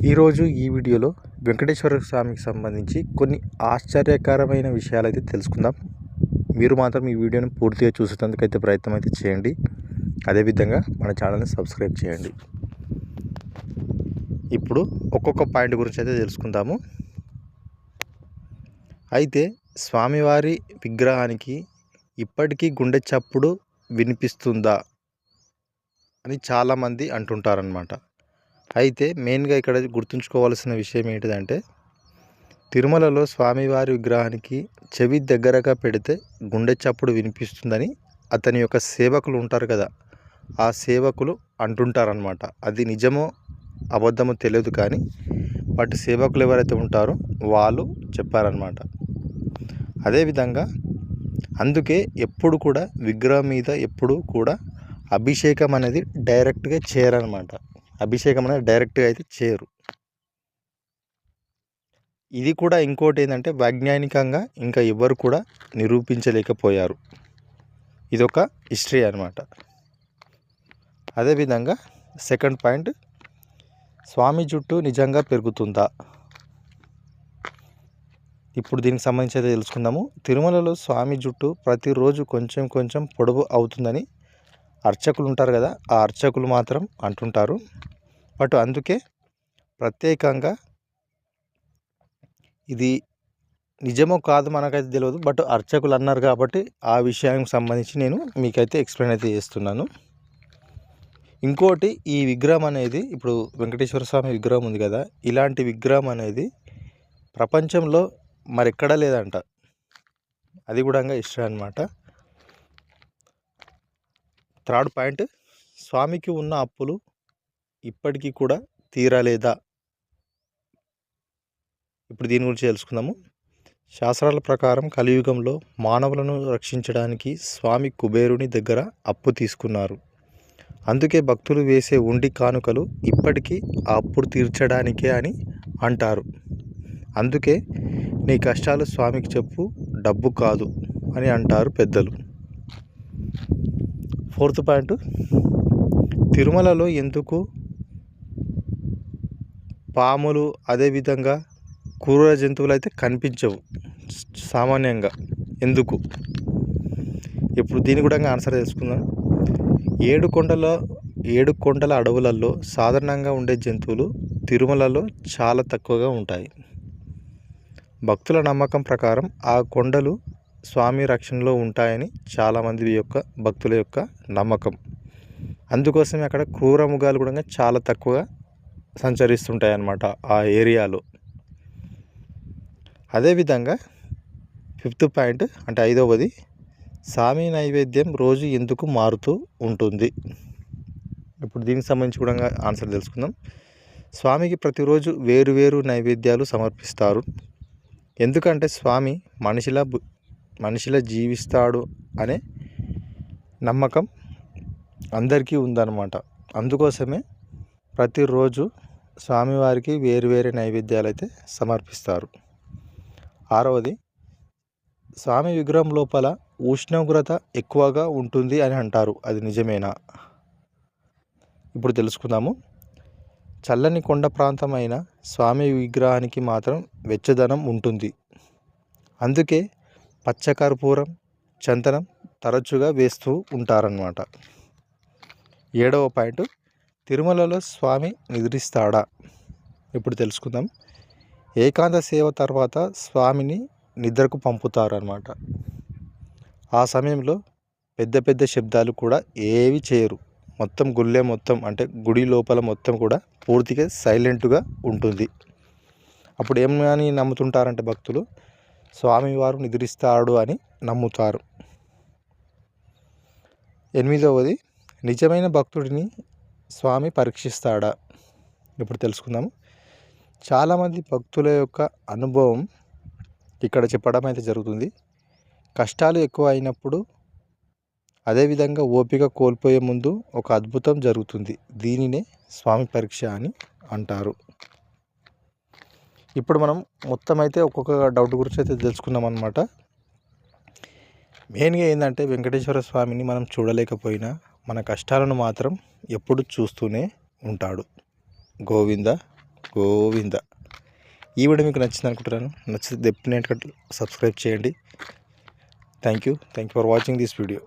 ఈరోజు ఈ వీడియోలో వెంకటేశ్వర స్వామికి సంబంధించి కొన్ని ఆశ్చర్యకరమైన విషయాలైతే తెలుసుకుందాం. మీరు మాత్రం ఈ వీడియోని పూర్తిగా చూసేందుకైతే ప్రయత్నం అయితే చేయండి. అదేవిధంగా మన ఛానల్ని సబ్స్క్రైబ్ చేయండి. ఇప్పుడు ఒక్కొక్క పాయింట్ గురించి అయితే తెలుసుకుందాము. అయితే స్వామివారి విగ్రహానికి ఇప్పటికీ గుండె చప్పుడు వినిపిస్తుందా అని చాలామంది అంటుంటారనమాట. అయితే మెయిన్గా ఇక్కడ గుర్తుంచుకోవాల్సిన విషయం ఏంటిదంటే, తిరుమలలో స్వామివారి విగ్రహానికి చెవి దగ్గరగా పెడితే గుండె చప్పుడు వినిపిస్తుందని అతని యొక్క సేవకులు ఉంటారు కదా, ఆ సేవకులు అంటుంటారనమాట. అది నిజమో అబద్ధమో తెలియదు, కానీ బట్ సేవకులు ఎవరైతే ఉంటారో వాళ్ళు చెప్పారనమాట. అదేవిధంగా అందుకే ఎప్పుడు కూడా విగ్రహం మీద ఎప్పుడు కూడా అభిషేకం అనేది డైరెక్ట్గా చేయరనమాట. అభిషేకం అనేది డైరెక్ట్గా అయితే చేయరు. ఇది కూడా ఇంకోటి ఏంటంటే, వైజ్ఞానికంగా ఇంకా ఎవరు కూడా నిరూపించలేకపోయారు. ఇదొక హిస్టరీ అనమాట. అదేవిధంగా సెకండ్ పాయింట్, స్వామి జుట్టు నిజంగా పెరుగుతుందా? ఇప్పుడు దీనికి సంబంధించి అయితే తెలుసుకుందాము. తిరుమలలో స్వామి జుట్టు ప్రతిరోజు కొంచెం కొంచెం పొడవు అవుతుందని అర్చకులు ఉంటారు కదా, ఆ అర్చకులు మాత్రం అంటుంటారు. బట్ అందుకే ప్రత్యేకంగా ఇది నిజమో కాదు మనకైతే తెలియదు, బట్ అర్చకులు అన్నారు కాబట్టి ఆ విషయానికి సంబంధించి నేను మీకైతే ఎక్స్ప్లెయిన్ అయితే చేస్తున్నాను. ఇంకోటి, ఈ విగ్రహం అనేది ఇప్పుడు వెంకటేశ్వర స్వామి విగ్రహం ఉంది కదా, ఇలాంటి విగ్రహం అనేది ప్రపంచంలో మరెక్కడా లేదంట. అది కూడా ఇష్టం అనమాట. థర్డ్ పాయింట్, స్వామికి ఉన్న అప్పులు ఇప్పటికీ కూడా తీరలేదా? ఇప్పుడు దీని గురించి తెలుసుకుందాము. శాస్త్రాల ప్రకారం కలియుగంలో మానవులను రక్షించడానికి స్వామి కుబేరుని దగ్గర అప్పు తీసుకున్నారు. అందుకే భక్తులు వేసే ఉండి కానుకలు ఇప్పటికీ ఆ అప్పులు తీర్చడానికే అని అంటారు. అందుకే నీ కష్టాలు స్వామికి చెప్పు, డబ్బు కాదు అని అంటారు పెద్దలు. ఫోర్త్ పాయింట్, తిరుమలలో ఎందుకు పాములు అదేవిధంగా క్రూర జంతువులు అయితే కనిపించవు సామాన్యంగా? ఎందుకు? ఇప్పుడు దీని కూడా ఆన్సర్ తెలుసుకుందాం. ఏడు కొండల అడవులలో సాధారణంగా ఉండే జంతువులు తిరుమలలో చాలా తక్కువగా ఉంటాయి. భక్తుల నమ్మకం ప్రకారం ఆ కొండలు స్వామి రక్షణలో ఉంటాయని చాలామంది యొక్క భక్తుల యొక్క నమ్మకం. అందుకోసమే అక్కడ క్రూర మృగాలు కూడా చాలా తక్కువగా సంచరిస్తుంటాయి అన్నమాట ఆ ఏరియాలో. అదేవిధంగా ఫిఫ్త్ పాయింట్ అంటే ఐదవది, స్వామి నైవేద్యం రోజు ఎందుకు మారుతూ ఉంటుంది? ఇప్పుడు దీనికి సంబంధించి కూడా ఆన్సర్ తెలుసుకుందాం. స్వామికి ప్రతిరోజు వేరు నైవేద్యాలు సమర్పిస్తారు. ఎందుకంటే స్వామి మనిషిలా జీవిస్తాడు అనే నమ్మకం అందరికీ ఉందన్నమాట. అందుకోసమే ప్రతిరోజు స్వామివారికి వేరు నైవేద్యాలు అయితే సమర్పిస్తారు. ఆరవది, స్వామి విగ్రహం లోపల ఉష్ణోగ్రత ఎక్కువగా ఉంటుంది అని అంటారు. అది నిజమేనా? ఇప్పుడు తెలుసుకుందాము. చల్లని కొండ ప్రాంతమైన స్వామి విగ్రహానికి మాత్రం వెచ్చదనం ఉంటుంది. అందుకే పచ్చకర్పూరం, చందనం తరచుగా వేస్తూ ఉంటారన్నమాట. ఏడవ పాయింట్, తిరుమలలో స్వామి నిద్రిస్తాడా? ఇప్పుడు తెలుసుకుందాం. ఏకాంత సేవ తర్వాత స్వామిని నిద్రకు పంపుతారన్నమాట. ఆ సమయంలో పెద్ద శబ్దాలు కూడా ఏవి చేయరు. మొత్తం మొత్తం గుడి లోపల మొత్తం కూడా పూర్తిగా సైలెంట్గా ఉంటుంది. అప్పుడు ఏమని నమ్ముతుంటారంటే భక్తులు, స్వామివారు నిద్రిస్తాడు అని నమ్ముతారు. ఎనిమిదవది, నిజమైన భక్తుడిని స్వామి పరీక్షిస్తాడా? ఇప్పుడు తెలుసుకుందాము. చాలామంది భక్తుల యొక్క అనుభవం ఇక్కడ చెప్పడం అయితే జరుగుతుంది. కష్టాలు ఎక్కువ అయినప్పుడు, అదేవిధంగా ఓపిక కోల్పోయే ముందు ఒక అద్భుతం జరుగుతుంది. దీనినే స్వామి పరీక్ష అని అంటారు. ఇప్పుడు మనం మొత్తం అయితే ఒక్కొక్క డౌట్ గురించి అయితే తెలుసుకున్నాం అన్నమాట. మెయిన్గా ఏంటంటే, వెంకటేశ్వర స్వామిని మనం చూడలేకపోయినా మన కష్టాలను మాత్రం ఎప్పుడు చూస్తూనే ఉంటాడు. గోవింద గోవింద. ఈ వీడియో మీకు నచ్చింది అనుకుంటున్నాను. నచ్చితే డెఫినెట్గా సబ్స్క్రైబ్ చేయండి. Thank you for watching this video.